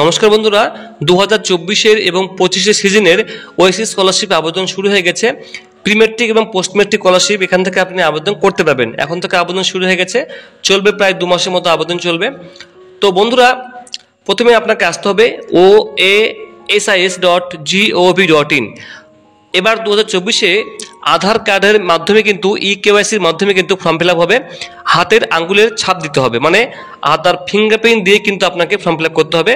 নমস্কার বন্ধুরা, 2024-এর এবং 25-এর সিজনের ওএসসি স্কলারশিপ আবেদন শুরু হয়ে গেছে। প্রি মেট্রিক এবং পোস্ট মেট্রিক স্কলারশিপ এখান থেকে আপনি আবেদন করতে পারবেন। এখন থেকে আবেদন শুরু হয়ে গেছে, চলবে প্রায় 2 মাসের মতো আবেদন চলবে। তো বন্ধুরা, প্রথমে আপনাকে আসতে হবে oasis.gov.in। এবার 2024-এ আধার কার্ডের মাধ্যমে কিন্তু কেওয়াইসির মাধ্যমে কিন্তু ফর্ম ফিল আপ হবে। হাতের আঙ্গুলের ছাপ দিতে হবে, মানে আধার ফিঙ্গারপ্রিন্ট দিয়ে কিন্তু আপনাকে ফর্ম ফিল আপ করতে হবে।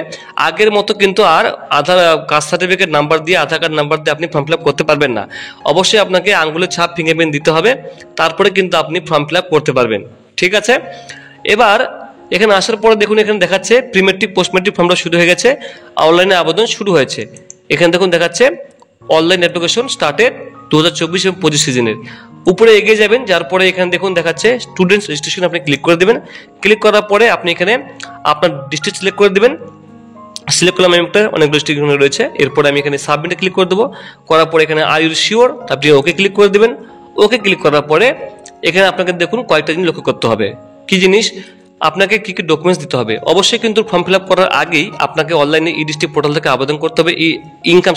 আগের মতো কিন্তু আর আধার কাস্ট সার্টিফিকেট নাম্বার দিয়ে, আধার কার্ড নাম্বার দিয়ে আপনি ফর্ম ফিল আপ করতে পারবেন না। অবশ্যই আপনাকে আঙ্গুলের ছাপ ফিঙ্গারপ্রিন্ট দিতে হবে, তারপরে কিন্তু আপনি ফর্ম ফিল আপ করতে পারবেন। ঠিক আছে, এবার এখানে আসার পরে দেখুন, এখানে দেখাচ্ছে প্রি মেট্রিক পোস্ট মেট্রিক ফর্মটা শুরু হয়ে গেছে, অনলাইনে আবেদন শুরু হয়েছে। এখানে দেখুন দেখাচ্ছে অনলাইন অ্যাপ্লিকেশন স্টার্টেড 2024 এবং 25 সিজনের। উপরে এগিয়ে যাবেন, যার পরে এখানে দেখুন দেখাচ্ছে স্টুডেন্টস রেজিস্ট্রেশন, আপনি ক্লিক করে দেবেন। ক্লিক করার পরে আপনি এখানে আপনার ডিস্ট্রিক্ট সিলেক্ট করে দেবেন। সিলেক্ট করলাম, আমি একটা অনেকগুলো ডিস্ট্রিক্ট রয়েছে। এরপরে আমি এখানে সাবমিটে ক্লিক করে দেবো। করার পরে এখানে আর ইউ শিওর, আপনি ওকে ক্লিক করে দেবেন। ওকে ক্লিক করার পরে এখানে আপনাকে দেখুন কয়েকটা জিনিস লক্ষ্য করতে হবে। কি জিনিস? আপনাকে কি কি ডকুমেন্টস দিতে হবে। অবশ্যই কিন্তু ফর্ম ফিল আপ করার আগেই আপনাকে অনলাইনে ই ডিস্ট্রিক্ট পোর্টাল থেকে আবেদন করতে হবে। ইনকাম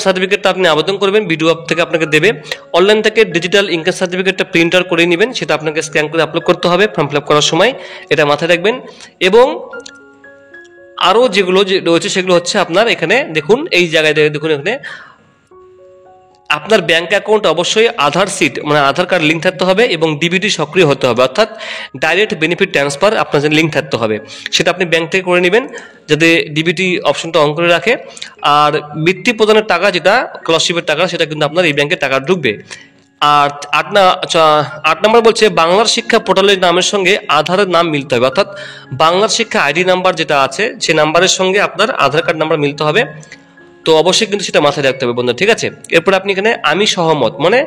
সার্টিফিকেটটা আপনি আবেদন করবেন, বিডিও অফ থেকে আপনাকে দেবে। অনলাইন থেকে ডিজিটাল ইনকাম সার্টিফিকেটটা প্রিন্ট আউট করে নেবেন, সেটা আপনাকে স্ক্যান করে আপলোড করতে হবে ফর্ম ফিল আপ করার সময়, এটা মাথায় রাখবেন। এবং আরও যেগুলো রয়েছে সেগুলো হচ্ছে আপনার এখানে দেখুন, এই জায়গায় দেখুন এখানে আপনার ব্যাংক অ্যাকাউন্ট অবশ্যই আধার সিট মানে আধার কার্ড লিঙ্ক থাকতে হবে এবং ডিবিটি সক্রিয় হতে হবে, অর্থাৎ ডাইরেক্ট বেনিফিট ট্রান্সফার আপনার যে লিঙ্ক থাকতে হবে সেটা আপনি ব্যাংক থেকে করে নেবেন, যাতে ডিবিটি অপশনটা অন করে রাখে। আর বৃত্তি প্রদানের টাকা, যেটা স্কলারশিপের টাকা, সেটা কিন্তু আপনার এই ব্যাংকে টাকা ঢুকবে। আর 8 নম্বর বলছে বাংলার শিক্ষা পোর্টালের নামের সঙ্গে আধারের নাম মিলতে হবে, অর্থাৎ বাংলার শিক্ষা আইডি নাম্বার যেটা আছে সেই নাম্বারের সঙ্গে আপনার আধার কার্ড নাম্বার মিলতে হবে। তো অবশ্যই কিন্তু সেটা মাথায় রাখতে হবে বন্ধু, ঠিক আছে। এরপর আপনি এখানে আমি সহমত, মানে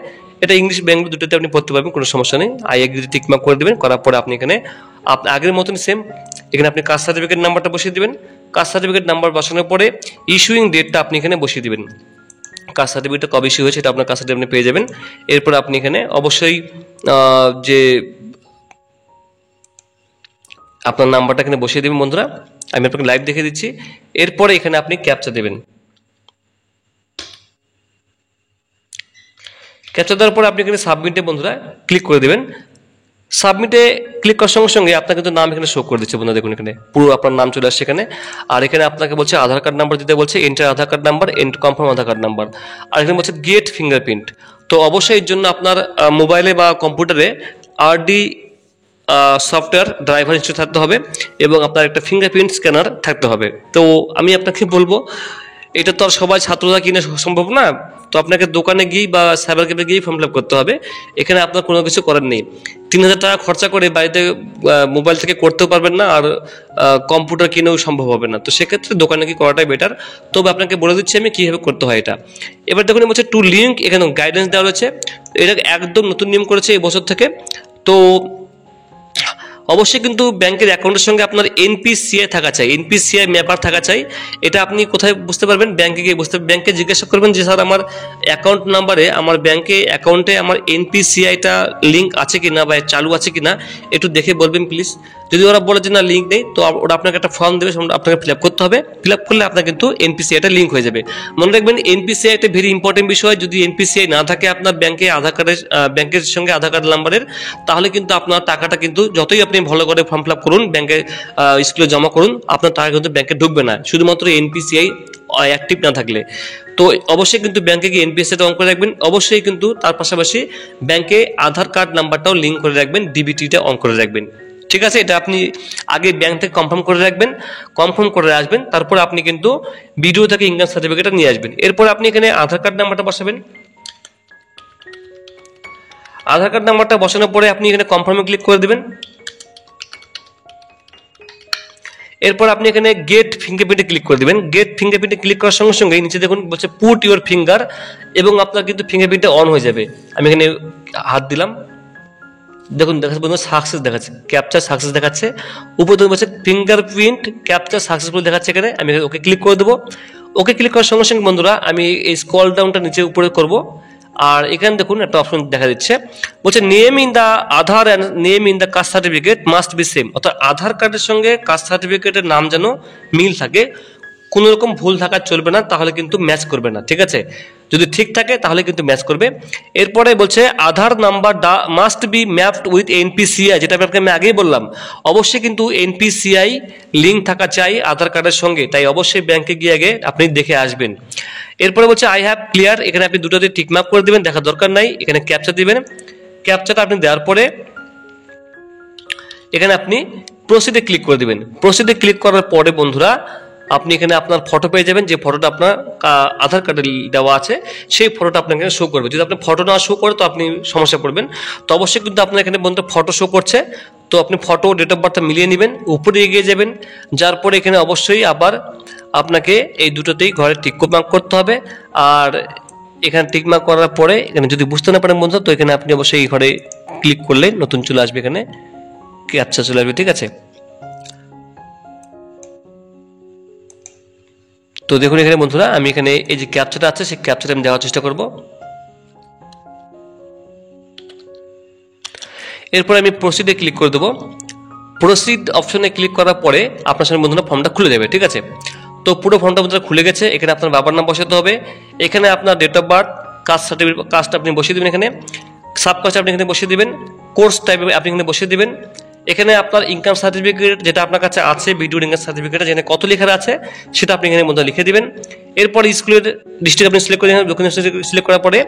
এটা ইংলিশ বেঙ্গলি দুটোতে আপনি পড়তে পারবেন, কোনো সমস্যা নেই। আই এগ্রি টিক মার্ক করে দেবেন। করার পরে আপনি এখানে আপনি আগের মতন সেম এখানে আপনি কাস্ট সার্টিফিকেট নাম্বারটা বসিয়ে দেবেন। কাস্ট সার্টিফিকেট নাম্বার বসানোর পরে ইস্যুইং ডেটটা আপনি এখানে বসিয়ে দেবেন। কাস্ট সার্টিফিকেটটা কবে ইস্যু হয়েছে এটা আপনার কাস্ট সার্টিফিকেট আপনি পেয়ে যাবেন। এরপর আপনি এখানে অবশ্যই যে আপনার নাম্বারটা এখানে বসিয়ে দেবেন বন্ধুরা, আমি আপনাকে লাইভ দেখে দিচ্ছি। এরপরে এখানে আপনি ক্যাপচা দেবেন। ক্যাপচা দেওয়ার পরে আপনি এখানে সাবমিটে বন্ধুরা ক্লিক করে দেবেন। সাবমিটে ক্লিক করার সঙ্গে সঙ্গে আপনার কিন্তু নাম এখানে শো করে দিচ্ছে বন্ধুরা, দেখুন এখানে পুরো আপনার নাম চলে আসছে এখানে। আর এখানে আপনাকে বলছে আধার কার্ড নাম্বার দিতে বলছে, এন্টার আধার কার্ড নাম্বার, এন্টার কনফার্ম আধার কার্ড নাম্বার। আর এখানে বলছে গেট ফিঙ্গারপ্রিন্ট। তো অবশ্যই এর জন্য আপনার মোবাইলে বা কম্পিউটারে আরডি সফটওয়্যার ড্রাইভার ইনস্টল থাকতে হবে এবং আপনার একটা ফিঙ্গারপ্রিন্ট স্ক্যানার থাকতে হবে। তো আমি আপনাকে বলবো, এটা তো আর সবাই ছাত্ররা কিনে সম্ভব না, তো আপনাকে দোকানে গিয়ে বা সাইবার ক্যাফে গিয়ে ফর্ম ফিল আপ করতে হবে। এখানে আপনার কোনো কিছু করার নেই। 3000 টাকা খরচা করে বাড়িতে মোবাইল থেকে করতেও পারবেন না, আর কম্পিউটার কিনেও সম্ভব হবে না। তো সেক্ষেত্রে দোকানে গিয়ে করাটাই বেটার। তবে আপনাকে বলে দিচ্ছি আমি কীভাবে করতে হয় এটা। এবার দেখুন বলছে টু লিঙ্ক, এখানে গাইডেন্স দেওয়া রয়েছে। এটা একদম নতুন নিয়ম করেছে এই বছর থেকে। তো অবশ্যই কিন্তু ব্যাংকের অ্যাকাউন্টের সঙ্গে আপনার এনপিসিআই থাকা চাই, এনপিসিআই ম্যাপার থাকা চাই। এটা আপনি কোথায় বুঝতে পারবেন? ব্যাংকে গিয়ে বুঝতে, ব্যাংকে জিজ্ঞাসা করবেন যে স্যার আমার অ্যাকাউন্ট নাম্বারে, আমার ব্যাংকে অ্যাকাউন্টে আমার এনপিসিআইটা লিঙ্ক আছে কিনা বা চালু আছে কিনা একটু দেখে বলবেন প্লিজ। যদি ওরা বলে যে না লিঙ্ক নেই, তো ওরা আপনাকে একটা ফর্ম দেবে, আপনাকে ফিল আপ করতে হবে। ফিল আপ করলে আপনার কিন্তু এনপিসিআইটা লিঙ্ক হয়ে যাবে। মনে রাখবেন এনপিসিআই একটা ভেরি ইম্পর্টেন্ট বিষয়। যদি এনপিসিআই না থাকে আপনার ব্যাংকে আধার কার্ডের ব্যাংকের সঙ্গে আধার কার্ড নাম্বারের, তাহলে কিন্তু আপনার টাকাটা কিন্তু যতই আপনি ভালো করে ফর্ম ফিল আপ করুন, ব্যাংকে স্কুলে জমা করুন, আপনার টাকা কিন্তু ব্যাংকে ঢুকবে না, শুধুমাত্র এনপিসিআই অ্যাক্টিভ না থাকলে। তো অবশ্যই কিন্তু ব্যাংকে গিয়ে এনপিসিআইটা অন করে রাখবেন। অবশ্যই কিন্তু তার পাশাপাশি ব্যাংকে আধার কার্ড নাম্বারটাও লিঙ্ক করে রাখবেন, ডিবিটিটা অন করে রাখবেন। ঠিক আছে, এটা আপনি আগে ব্যাংক থেকে কনফার্ম করে রাখবেন, কনফার্ম করে আসবেন। তারপর আপনি কিন্তু বিডিও থেকে ইনকাম সার্টিফিকেটটা নিয়ে আসবেন। এরপর আপনি এখানে আধার কার্ড নাম্বারটা বসাবেন। আধার কার্ড নাম্বারটা বসানোর পরে আপনি এখানে কনফার্মে ক্লিক করে দেবেন। এরপর আপনি এখানে গেট ফিঙ্গারপ্রিন্টে ক্লিক করে দেবেন। গেট ফিঙ্গারপ্রিন্টে ক্লিক করার সঙ্গে সঙ্গে নিচে দেখুন বলছে পুট ইউর ফিঙ্গার, এবং আপনার কিন্তু ফিঙ্গারপ্রিন্টটা অন হয়ে যাবে। আমি এখানে হাত দিলাম, দেখুন দেখাচ্ছে সাকসেস দেখাচ্ছে, ক্যাপচার সাকসেস দেখাচ্ছে। উপরে দেখুন বলছে ফিঙ্গারপ্রিন্ট ক্যাপচার সাকসেসফুল দেখাচ্ছে এখানে। আমি ওকে ক্লিক করে দেবো। ওকে ক্লিক করার সঙ্গে সঙ্গে বন্ধুরা আমি এই স্ক্রল ডাউনটা নিচে উপরে করব। আর এখানে দেখুন একটা অপশন দেখা দিচ্ছে, বলছে name in the Aadhaar and name in the caste certificate must be same, অর্থাৎ আধার কার্ডের সঙ্গে কাস্ট সার্টিফিকেটের নাম যেন মিল থাকে, কোনো রকম ভুল থাকা চলবে না, তাহলে কিন্তু ম্যাচ করবে না, ঠিক আছে? যদি ঠিক থাকে তাহলে কিন্তু ম্যাচ করবে। এরপরে বলছে Aadhaar number must be mapped with NPCI, যেটা আপনাকে আমি আগেই বললাম, অবশ্যই কিন্তু এনপিসিআই লিঙ্ক থাকা চাই আধার কার্ডের সঙ্গে, তাই অবশ্যই ব্যাংকে গিয়ে আগে আপনি দেখে আসবেন। এরপরে বলছে আই হ্যাভ ক্লিয়ার, এখানে আপনি দুটোতে টিক মার্ক করে দিবেন, দেখার দরকার নাই। এখানে ক্যাপচা দিবেন, ক্যাপচাটা আপনি দেওয়ার পরে এখানে আপনি প্রসিডে ক্লিক করে দিবেন। প্রসিডে ক্লিক করার পরে বন্ধুরা আপনি এখানে আপনার ফটো পেয়ে যাবেন, যে ফটোটা আপনার আধার কার্ডে দেওয়া আছে সেই ফটোটা আপনাকে শো করবে। যদি আপনি ফটো না শো করে তো আপনি সমস্যা পড়বেন। তো অবশ্যই কিন্তু আপনার এখানে বন্ধুরা ফটো শো করছে, তো আপনি ফটো ডেট অফ বার্থটা মিলিয়ে নেবেন, উপরে এগিয়ে যাবেন, যার পরে এখানে অবশ্যই আবার আপনাকে এই দুটোতেই ঘরে টিক মার্ক করতে হবে। আর এখানে টিক মার্ক করার পরে এখানে যদি বুঝতে না পারেন বন্ধুরা, তো এখানে আপনি অবশ্যই এই ঘরে ক্লিক করলে নতুন চলে আসবে, এখানে ক্যাপচা চলে আসবে, ঠিক আছে? তো দেখুন এখানে বন্ধুরা আমি এখানে এই যে ক্যাপচাটা আছে সেই ক্যাপচাটা আমি দেওয়ার চেষ্টা করব। এরপর আমি প্রসিডে ক্লিক করে দেবো। প্রসিড অপশনে ক্লিক করার পরে আপনার সামনে বন্ধুরা ফর্মটা খুলে যাবে, ঠিক আছে? তো পুরো ফর্মটা বন্ধুরা খুলে গেছে। এখানে আপনার বাবার নাম বসাতে হবে, এখানে আপনার date of birth, caste certificate, কাস্টটা আপনি বসিয়ে দেবেন, এখানে সাব কাস্ট আপনি এখানে বসিয়ে দেবেন, কোর্স টাইপ আপনি এখানে বসিয়ে দেবেন, এখানে আপনার ইনকাম সার্টিফিকেট যেটা আপনার কাছে আছে, ভিডিও ইনকাম সার্টিফিকেট যেখানে কত লেখা আছে সেটা আপনি এখানে মধ্যে লিখে দিবেন। এরপর স্কুলের ডিস্ট্রিক্ট আপনি সিলেক্ট করে দেবেন, সিলেক্ট করার পরে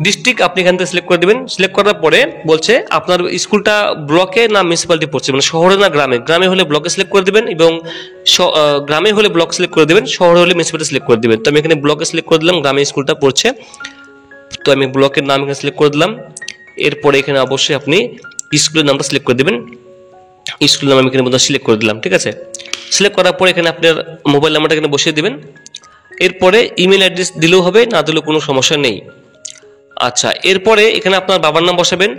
ডিস্ট্রিক্ট আপনি এখান থেকে সিলেক্ট করে দেবেন। সিলেক্ট করার পরে বলছে আপনার স্কুলটা ব্লকে না মিউনিসিপ্যালিটি পড়ছে, মানে শহরে না গ্রামে, গ্রামে হলে ব্লকে সিলেক্ট করে দেবেন এবং গ্রামে হলে ব্লক সিলেক্ট করে দেবেন, শহরে হলে মিউনিসিপ্যালিটি সিলেক্ট করে দেবেন। তো আমি এখানে ব্লকে সিলেক্ট করে দিলাম, গ্রামে স্কুলটা পড়ছে, তো আমি ব্লকের নাম এখানে সিলেক্ট করে দিলাম। এরপরে এখানে অবশ্যই আপনি স্কুলের নামটা সিলেক্ট করে দেবেন, স্কুলের নাম আমি এখানে মধ্যে সিলেক্ট করে দিলাম, ঠিক আছে? সিলেক্ট করার পরে এখানে আপনার মোবাইল নাম্বারটা এখানে বসিয়ে দেবেন। এরপরে ইমেল অ্যাড্রেস দিলেও হবে, না দিলেও কোনো সমস্যা নেই। আচ্ছা, এরপরে এখানে আপনার বাবার নাম বসাবেন,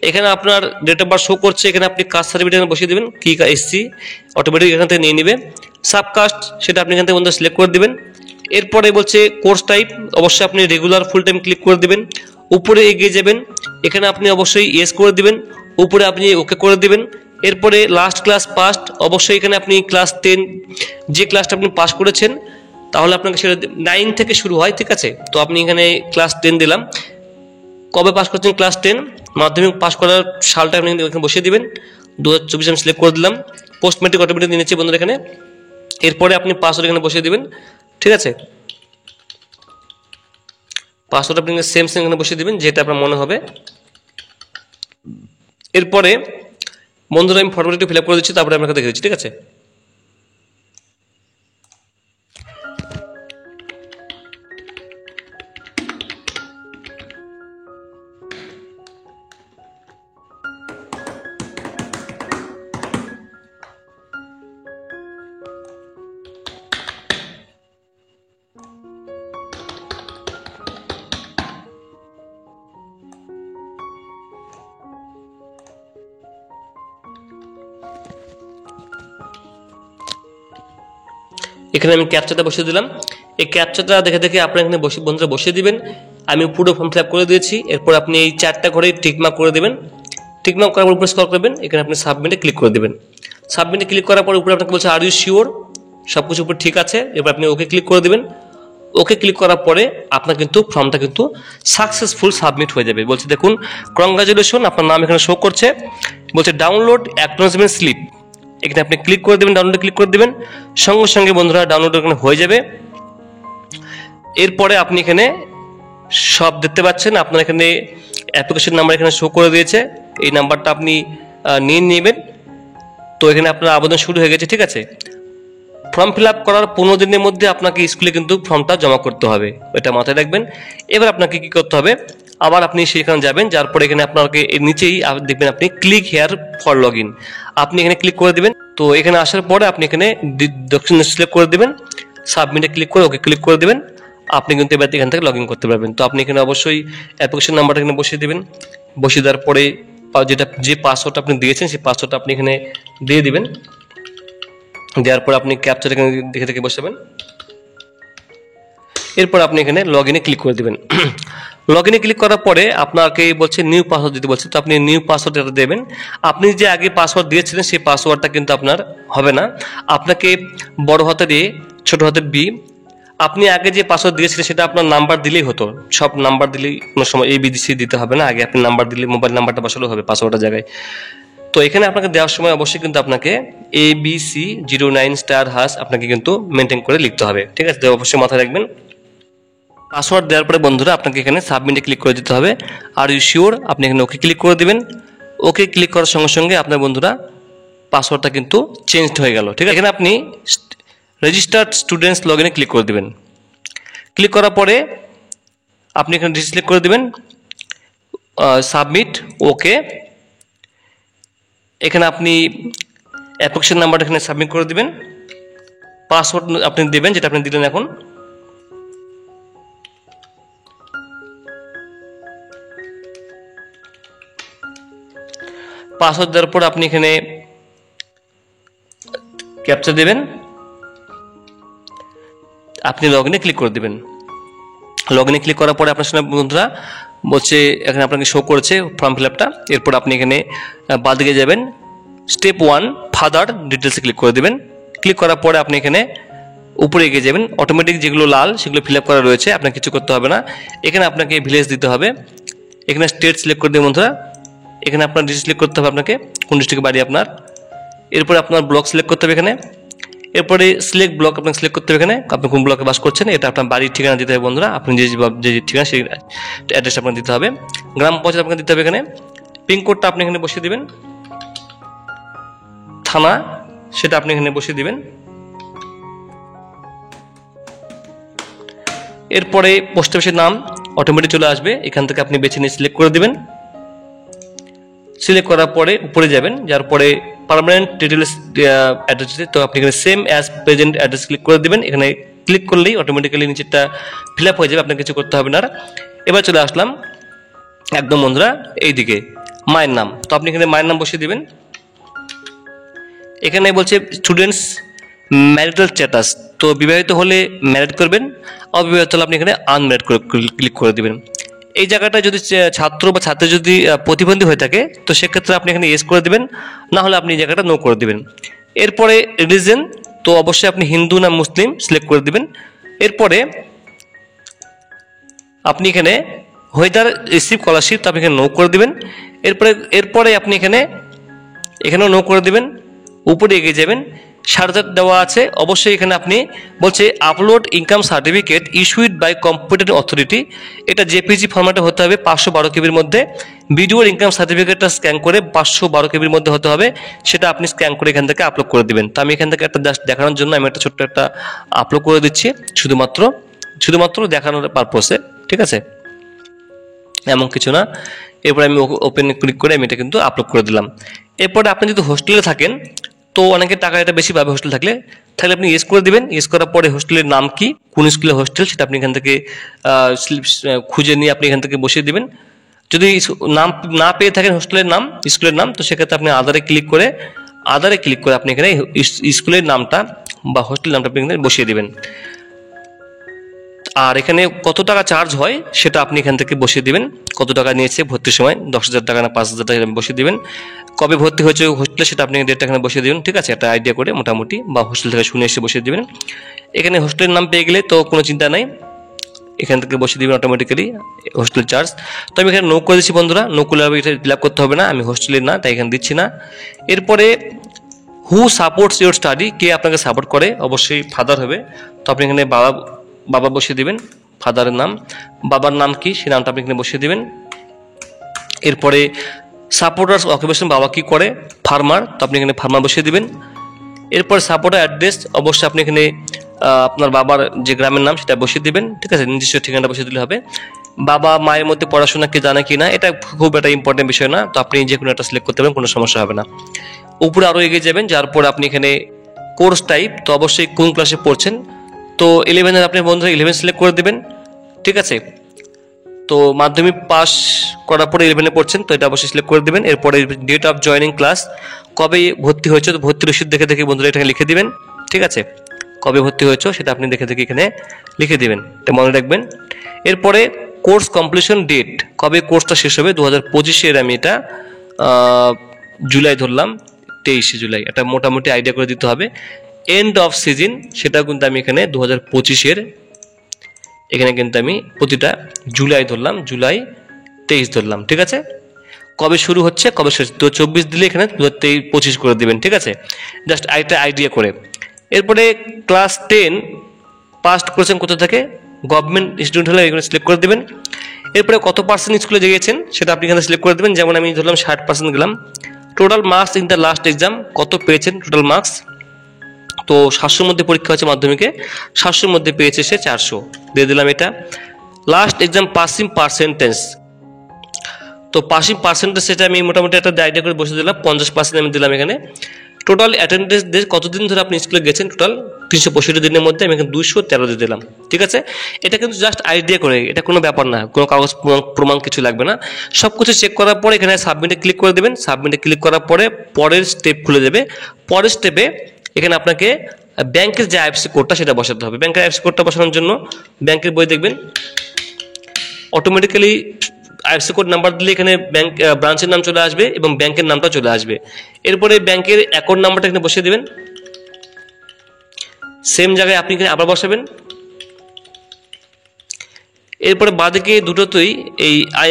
এখানে আপনার ডেট অফ বার্থ শো করছে, এখানে আপনি কাস্ট সার্টিফিকেট বসিয়ে দেবেন, কি এসসি অটোমেটিক এখান থেকে নিয়ে নেবে। সাবকাস্ট সেটা আপনি এখান থেকে বন্ধু সিলেক্ট করে দেবেন। এরপরে বলছে কোর্স টাইপ, অবশ্যই আপনি রেগুলার ফুল টাইম ক্লিক করে দেবেন, উপরে এগিয়ে যাবেন, এখানে আপনি অবশ্যই ইয়েস করে দিবেন, উপরে আপনি ওকে করে দিবেন। এরপরে লাস্ট ক্লাস পাস্ট, অবশ্যই এখানে আপনি ক্লাস 10 যে ক্লাসটা আপনি পাস করেছেন তাহলে আপনাকে সেটা 9 থেকে শুরু হয়, ঠিক আছে? তো আপনি এখানে ক্লাস 10 দিলাম, কবে পাস করছেন ক্লাস 10, মাধ্যমিক পাস করার সালটা আপনি এখানে বসিয়ে দিবেন, 2024 আমি সিলেক্ট করে দিলাম। পোস্ট ম্যাট্রিক অটোমেটিক নিয়েছি বন্ধুরা এখানে। এরপরে আপনি পাসওয়ার্ড এখানে বসিয়ে দিবেন, ঠিক আছে? পাসওয়ার্ড আপনি সেম এখানে বসিয়ে দিবেন যেটা আপনার মনে হবে। এরপরে বন্ধুরা আমি ফর্মালিটি ফিল আপ করে দিচ্ছি, তারপরে আপনাকে দেখে দিচ্ছি, ঠিক আছে? এখানে আমি ক্যাপচাটা বসিয়ে দিলাম। এই ক্যাপচাটা দেখে দেখে আপনারা এখানে বন্ধুরা বসিয়ে দিবেন। আমি পুরো ফর্ম ফিল আপ করে দিয়েছি। এরপর আপনি এই 4টা ঘরে টিকমার্ক করে দেবেন। টিকমার্ক করার পর উপরে স্ক্রল করবেন, এখানে আপনি সাবমিটে ক্লিক করে দেবেন। সাবমিটে ক্লিক করার পর উপরে আপনাকে বলছে আর ইউ শিওর, সব কিছু উপর ঠিক আছে। এবার আপনি ওকে ক্লিক করে দেবেন। ওকে ক্লিক করার পরে আপনার কিন্তু ফর্মটা কিন্তু সাকসেসফুল সাবমিট হয়ে যাবে। বলছে দেখুন কংগ্রাচুলেশন, আপনার নাম এখানে শো করছে। বলছে ডাউনলোড অ্যাকনলেজমেন্ট স্লিপ, এখানে আপনি ক্লিক করে দেবেন, ডাউনলোডে ক্লিক করে দেবেন। সঙ্গে সঙ্গে বন্ধুরা ডাউনলোড এখানে হয়ে যাবে। এরপরে আপনি এখানে সব দেখতে পাচ্ছেন, আপনার এখানে অ্যাপ্লিকেশন নাম্বার এখানে শো করে দিয়েছে, এই নাম্বারটা আপনি নিয়ে নেবেন। তো এখানে আপনার আবেদন শুরু হয়ে গেছে, ঠিক আছে? ফর্ম ফিল আপ করার 15 দিনের মধ্যে আপনাকে স্কুলে কিন্তু ফর্মটা জমা করতে হবে, এটা মাথায় রাখবেন। এবার আপনাকে কি করতে হবে, আবার আপনি সেখানে যাবেন, যার পরে এখানে আপনাকে নিচেই দেখবেন আপনি click here for log in, আপনি এখানে ক্লিক করে দেবেন। তো এখানে আসার পরে আপনি এখানে দক্ষিণ সিলেক্ট করে দেবেন, সাবমিটে ক্লিক করে ওকে ক্লিক করে দেবেন। আপনি কিন্তু এবার এখান থেকে লগ ইন করতে পারবেন। তো আপনি এখানে অবশ্যই অ্যাপ্লিকেশন নাম্বারটা এখানে বসিয়ে দেবেন। বসিয়ে দেওয়ার পরে যে পাসওয়ার্ডটা আপনি দিয়েছেন সেই পাসওয়ার্ডটা আপনি এখানে দিয়ে দিবেন। দেওয়ার পর আপনি ক্যাপচার এখানে দেখে দেখে বসাবেন। এরপর আপনি এখানে লগ ইনে ক্লিক করে দেবেন। লগ ইনে ক্লিক করার পরে আপনাকে বলছে নিউ পাসওয়ার্ড দিতে বলছে, তো আপনি নিউ পাসওয়ার্ড এটা দেবেন। আপনি যে আগে পাসওয়ার্ড দিয়েছিলেন সেই পাসওয়ার্ডটা কিন্তু আপনার হবে না, আপনাকে বড় হাতের এ ছোট হাতের বি, আপনি আগে যে পাসওয়ার্ড দিয়েছিলেন সেটা আপনার নাম্বার দিলেই হতো, সব নাম্বার দিলেই কোনো সময় ABCD দিতে হবে না, আগে আপনি নাম্বার দিলে মোবাইল নাম্বারটা বসালেও হবে পাসওয়ার্ডের জায়গায়। তো এখানে আপনাকে দেওয়ার সময় অবশ্যই কিন্তু আপনাকে ABC09* আপনাকে কিন্তু মেনটেন করে লিখতে হবে, ঠিক আছে, তো অবশ্যই মাথায় রাখবেন। পাসওয়ার্ড দেওয়ার পরে বন্ধুরা আপনাকে এখানে সাবমিটে ক্লিক করে দিতে হবে। আর ইউ শিওর, আপনি এখানে ওকে ক্লিক করে দিবেন। ওকে ক্লিক করার সঙ্গে সঙ্গে আপনার বন্ধুরা পাসওয়ার্ডটা কিন্তু চেঞ্জড হয়ে গেল, ঠিক আছে। এখানে আপনি রেজিস্টার্ড স্টুডেন্টস লগ ইনে ক্লিক করে দেবেন। ক্লিক করার পরে আপনি এখানে সিলেক্ট করে দেবেন সাবমিট, ওকে। এখানে আপনি অ্যাপ্লিকেশন নাম্বারটা এখানে সাবমিট করে দিবেন, পাসওয়ার্ড আপনি দেবেন যেটা আপনি দিলেন এখন। পাসওয়ার্ড দেওয়ার পর আপনি এখানে ক্যাপচা দেবেন, আপনি লগ ইনে ক্লিক করে দেবেন। লগ ইনে ক্লিক করার পরে আপনার সামনে বন্ধুরা বলছে এখানে আপনাকে শো করেছে ফর্ম ফিল আপটা। এরপর আপনি এখানে বাঁদিকে যাবেন, স্টেপ 1 ফাদার ডিটেলসে ক্লিক করে দেবেন। ক্লিক করার পরে আপনি এখানে উপরে এগিয়ে যাবেন, অটোমেটিক যেগুলো লাল সেগুলো ফিল আপ করা রয়েছে, আপনার কিছু করতে হবে না। এখানে আপনাকে ভিলেজ দিতে হবে, এখানে স্টেট সিলেক্ট করে দেবেন বন্ধুরা। এখানে আপনার ডিস্ট্রিক্ট সিলেক্ট করতে হবে আপনাকে, কোন ডিস্ট্রিক্টে বাড়ি আপনার। এরপরে আপনার ব্লক সিলেক্ট করতে হবে এখানে। এরপরে সিলেক্ট ব্লক আপনাকে সিলেক্ট করতে হবে, এখানে আপনি কোন ব্লকে বাস করছেন এটা আপনার বাড়ির ঠিকানা দিতে হবে বন্ধুরা, আপনি যে ঠিকানা সেই অ্যাড্রেস আপনাকে দিতে হবে। গ্রাম পঞ্চায়েত আপনাকে দিতে হবে এখানে। পিনকোডটা আপনি এখানে বসিয়ে দেবেন, থানা সেটা আপনি এখানে বসিয়ে দিবেন। এরপরে পোস্ট অফিসের নাম অটোমেটিক চলে আসবে, এখান থেকে আপনি বেছে নিয়ে সিলেক্ট করে দিবেন। সিলেক্ট করার পরে উপরে যাবেন, যার পরে পার্মানেন্ট ডিটেলস অ্যাড্রেস, তো আপনি এখানে same as present address click করে দিবেন। এখানে ক্লিক করলেই অটোমেটিক্যালি নিচেরটা ফিল আপ হয়ে যাবে, আপনাকে কিছু করতে হবে না। এবার চলে আসলাম একদম বন্ধুরা এইদিকে মায়ের নাম, তো আপনি এখানে মায়ের নাম বসিয়ে দিবেন। এখানে বলছে স্টুডেন্টস ম্যারিটাল স্ট্যাটাস, তো বিবাহিত হলে ম্যারিড করবেন, অবিবাহিত হলে আপনি এখানে আনম্যারিড করে ক্লিক করে দিবেন। এই জায়গাটা যদি ছাত্র বা ছাত্রী যদি প্রতিবন্ধী হয়ে থাকে তো সেক্ষেত্রে আপনি এখানে ইয়েস করে দিবেন, না হলে আপনি এই জায়গাটা নো করে দিবেন। এরপরে রিলিজিয়ন, তো অবশ্যই আপনি হিন্দু না মুসলিম সিলেক্ট করে দিবেন। এরপরে আপনি এখানে হোয়েদার রিসিভ স্কলারশিপ, তো আপনি এখানে নো করে দিবেন। এরপরে আপনি এখানেও নো করে দিবেন। উপরে এগিয়ে যাবেন, সার্জার দেওয়া আছে, অবশ্যই এখানে আপনি বলছে upload income certificate issued by competent authority, এটা জেপিজি ফরম্যাটে হতে হবে 512 কেবির মধ্যে। ভিডিওর ইনকাম সার্টিফিকেটটা স্ক্যান করে 512 কেবির মধ্যে হতে হবে, সেটা আপনি স্ক্যান করে এখান থেকে আপলোড করে দিবেন। তো আমি এখান থেকে একটা জাস্ট দেখানোর জন্য আমি একটা ছোট্ট একটা আপলোড করে দিচ্ছি, শুধুমাত্র দেখানোর পারপোসে, ঠিক আছে, এমন কিছু না। এরপরে আমি ওপেন ক্লিক করে আমি এটা কিন্তু আপলোড করে দিলাম। এরপরে আপনি যদি হোস্টেলে থাকেন তো অনেকের টাকা এটা বেশি পাবে হোস্টেল থাকলে, তাহলে আপনি ইয়েস করে দিবেন। ইয়েস করার পরে হোস্টেলের নাম কি, কোন স্কুলের হোস্টেল সেটা আপনি এখান থেকে খুঁজে নিয়ে আপনি এখান থেকে বসিয়ে দিবেন। যদি নাম না পেয়ে থাকেন হোস্টেলের নাম, স্কুলের নাম, তো সেক্ষেত্রে আপনি আধারে ক্লিক করে আপনি এখানে স্কুলের নামটা বা হোস্টেল নামটা আপনি এখানে বসিয়ে দিবেন। আর এখানে কত টাকা চার্জ হয় সেটা আপনি এখান থেকে বসিয়ে দিবেন, কত টাকা নিয়েছে ভর্তির সময়, 10,000 টাকা না 5,000 টাকা বসিয়ে দিবেন। কবে ভর্তি হয়েছে হোস্টেলে সেটা আপনি ডেটটা এখানে বসিয়ে দিবেন, ঠিক আছে, একটা আইডিয়া করে মোটামুটি, বা হোস্টেল থেকে শুনে এসে বসিয়ে দিবেন। এখানে হোস্টেলের নাম পেয়ে গেলে তো কোনো চিন্তা নাই, এখান থেকে বসিয়ে দিবেন অটোমেটিক্যালি হোস্টেল চার্জ। তো আমি এখানে নো করে দিচ্ছি বন্ধুরা, নো করলে এটা ফিল আপ করতে হবে না, আমি হোস্টেলের না তাই এখানে দিচ্ছি না। এরপরে হু সাপোর্টস ইউর স্টাডি, কে আপনাকে সাপোর্ট করে, অবশ্যই ফাদার হবে, তো আপনি এখানে বাবা বসিয়ে দিবেন, ফাদারের নাম, বাবার নাম কি সেই নামটা আপনি এখানে বসিয়ে দিবেন। এরপরে সাপোর্টার্স অকুপেশন, বাবা কি করে, ফার্মার, তো আপনি এখানে ফার্মার বসিয়ে দিবেন। এরপর সাপোর্টার অ্যাড্রেস, অবশ্যই আপনি এখানে আপনার বাবার যে গ্রামের নাম সেটা বসিয়ে দিবেন, ঠিক আছে, নির্দিষ্ট ঠিকানাটা বসিয়ে দিলে হবে। বাবা মায়ের মধ্যে পড়াশোনা কি জানে কি না এটা খুব একটা ইম্পর্টেন্ট বিষয় না, তো আপনি যে কোনো একটা সিলেক্ট করতে পারেন, কোনো সমস্যা হবে না। উপরে আরও এগিয়ে যাবেন, যার পর আপনি এখানে কোর্স টাইপ, তো অবশ্যই কোন ক্লাসে পড়ছেন, তো 11-এর আপনি বন্ধুরা 11 সিলেক্ট করে দেবেন, ঠিক আছে। তো মাধ্যমিক পাস করার পরে 11-এ পড়ছেন, তো এটা অবশ্যই সিলেক্ট করে দেবেন। এরপরে ডেট অফ জয়নিং ক্লাস, কবে ভর্তি হয়েছে, তো ভর্তি রসিদ দেখে বন্ধুরা এটাকে লিখে দিবেন, ঠিক আছে, কবে ভর্তি হয়েছো সেটা আপনি দেখে এখানে লিখে দেবেন, এটা মনে রাখবেন। এরপরে কোর্স কমপ্লিশন ডেট, কবে কোর্সটা শেষ হবে, 2025-এর আমি এটা জুলাই ধরলাম, 23 জুলাই, এটা মোটামুটি আইডিয়া করে দিতে হবে। এন্ড অফ সিজন সেটাও কিন্তু আমি এখানে 2025-এর, এখানে কিন্তু আমি প্রতিটা জুলাই ধরলাম, জুলাই 23 ধরলাম, ঠিক আছে। কবে শুরু হচ্ছে কবে শেষ 2024 দিলে এখানে 2023-25 করে দেবেন, ঠিক আছে, জাস্ট এটা আইডিয়া করে। এরপরে ক্লাস 10 পাস করেছেন কোথা থেকে, গভর্নমেন্ট স্টুডেন্ট হলে এখানে সিলেক্ট করে দেবেন। এরপরে কত পার্সেন্ট স্কুলে গিয়েছেন সেটা আপনি এখানে সিলেক্ট করে দেবেন, যেমন আমি ধরলাম 60% গেলাম। Total marks in the last exam, কত পেয়েছেন টোটাল মার্কস, তো 700-র মধ্যে পরীক্ষা হচ্ছে মাধ্যমিকে, 700-র মধ্যে পেয়েছে সে 400, দিয়ে দিলাম এটা। লাস্ট এক্সাম পাসিং পার্সেন্টেজ, তো পাসিং পার্সেন্টেজ সেটা আমি মোটামুটি একটা আইডিয়া করে বসে দিলাম, 50% আমি দিলাম এখানে। টোটাল অ্যাটেন্ডেন্স কতদিন ধরে আপনি স্কুলে গেছেন, টোটাল 365 দিনের মধ্যে আমি এখানে 213 দিয়ে দিলাম, ঠিক আছে। এটা কিন্তু জাস্ট আইডিয়া করে, এটা কোনো ব্যাপার না, কোনো কাগজ প্রমাণ কিছু লাগবে না। সব কিছু চেক করার পরে এখানে সাবমিটে ক্লিক করে দেবেন। সাবমিটে ক্লিক করার পরে পরের স্টেপ খুলে দেবে। পরের স্টেপে এখানে আপনাকে ব্যাংকের যে আইএফএসসি কোডটা সেটা বসাতে হবে। ব্যাংকের আইএফএসসি কোডটা বসানোর জন্য ব্যাংকের বই দেখবেন, অটোমেটিক্যালি আইএফএসসি কোড নাম্বার দিলে এখানে ব্যাংক ব্রাঞ্চের নাম চলে আসবে এবং ব্যাংকের নামটা চলে আসবে। এরপরে ব্যাংকের অ্যাকাউন্ট নাম্বারটা এখানে বসিয়ে দেবেন, সেম জায়গায় আপনি এখানে আবার বসাবেন। এরপরে বাঁদিকে দুটোতেই এই আই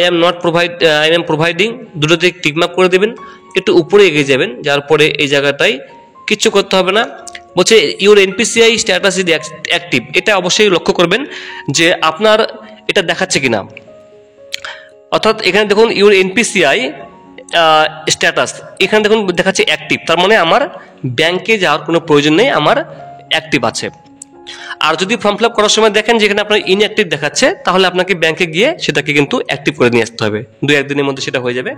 এম প্রোভাইডিং দুটোতে টিকমার্ক করে দেবেন, একটু উপরে এগিয়ে যাবেন, যার পরে এই জায়গাটায় কিচ্ছু করতে হবে না, বলছে your NPCI status is active. এটা অবশ্যই লক্ষ্য করবেন যে আপনার এটা দেখাচ্ছে কিনা, অর্থাৎ এখানে দেখুন ইউর এনপিসিআই স্ট্যাটাস, এখানে দেখুন দেখাচ্ছে অ্যাক্টিভ, তার মানে আমার ব্যাংকে যাওয়ার কোনো প্রয়োজন নেই, আমার অ্যাক্টিভ আছে। আর যদি ফর্ম ফিল আপ করার সময় দেখেন যেখানে আপনার ইনঅ্যাক্টিভ দেখাচ্ছে, তাহলে আপনাকে ব্যাংকে গিয়ে সেটাকে কিন্তু অ্যাক্টিভ করে নিয়ে আসতে হবে, 2-1 দিনের মধ্যে সেটা হয়ে যাবে।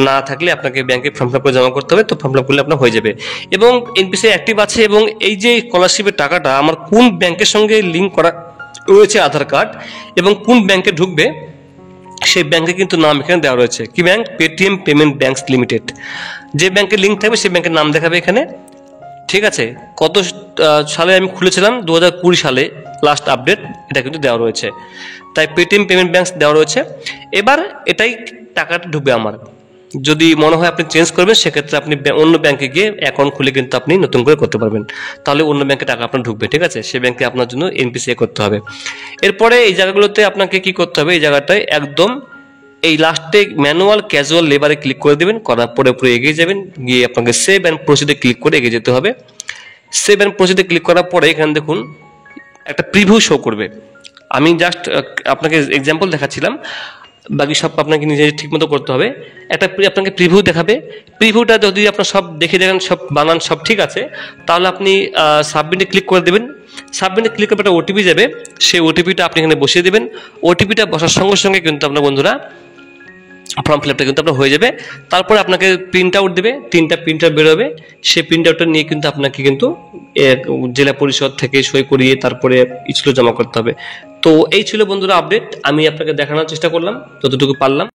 না থাকলে আপনাকে ব্যাংকে ফর্ম ফিল আপ করে জমা করতে হবে, তো ফর্ম ফিল আপ করলে আপনার হয়ে যাবে। এবং এনপিসিআই অ্যাক্টিভ আছে, এবং এই যে স্কলারশিপের টাকাটা আমার কোন ব্যাংকের সঙ্গে লিঙ্ক করা রয়েছে আধার কার্ড, এবং কোন ব্যাংকে ঢুকবে সেই ব্যাংকে কিন্তু নাম এখানে দেওয়া রয়েছে। কি bank, Paytm payment banks limited. যে ব্যাংকের লিঙ্ক থাকবে সেই ব্যাংকের নাম দেখাবে এখানে, ঠিক আছে। কত সালে আমি খুলেছিলাম, 2020 সালে লাস্ট আপডেট, এটা কিন্তু দেওয়া রয়েছে, তাই পেটিএম পেমেন্ট ব্যাংকস দেওয়া রয়েছে। এবার এটাই টাকাটা ঢুকবে আমার। যদি মনে হয় আপনি চেঞ্জ করবেন, সেক্ষেত্রে আপনি অন্য ব্যাংকে গিয়ে অ্যাকাউন্ট খুলে কিন্তু আপনি নতুন করে করতে পারবেন, তাহলে অন্য ব্যাংকে টাকা আপনার ঢুকবে, ঠিক আছে। সেই ব্যাংকে আপনার জন্য এনপিসিআই করতে হবে। এরপরে এই জায়গাগুলোতে আপনাকে কি করতে হবে, এই জায়গাটায় একদম এই লাস্টে ম্যানুয়াল ক্যাজুয়াল লেবারে ক্লিক করে দেবেন, করার পরে পুরো এগিয়ে যাবেন, গিয়ে আপনাকে সেভ অ্যান্ড প্রসিডে ক্লিক করে এগিয়ে যেতে হবে। সেভ অ্যান্ড প্রসিডে ক্লিক করার পরে এখানে দেখুন একটা প্রিভিউ শো করবে। আমি জাস্ট আপনাকে এক্সাম্পল দেখাচ্ছিলাম, বাকি সব আপনাকে নিজে ঠিকমতো করতে হবে। একটা আপনাকে প্রিভিউ দেখাবে, প্রিভিউটা যদি আপনার সব দেখে দেখেন সব বানান সব ঠিক আছে, তাহলে আপনি সাবমিটে ক্লিক করে দেবেন। সাবমিটে ক্লিক করে একটা ওটিপি যাবে, সেই ওটিপিটা আপনি এখানে বসিয়ে দেবেন। ওটিপিটা বসার সঙ্গে সঙ্গে কিন্তু আপনার বন্ধুরা ফর্ম ফিল আপটা কিন্তু আপনার হয়ে যাবে। তারপরে আপনাকে প্রিন্ট আউট দেবে, 3টা প্রিন্ট আউট বেরোবে, সেই প্রিন্ট আউটটা নিয়ে কিন্তু আপনাকে কিন্তু জেলা পরিষদ থেকে সই করিয়ে তারপরে স্কুলে জমা করতে হবে। তো এই ছিল বন্ধুরা আপডেট, আমি আপনাকে দেখানোর চেষ্টা করলাম যতটুকু পারলাম।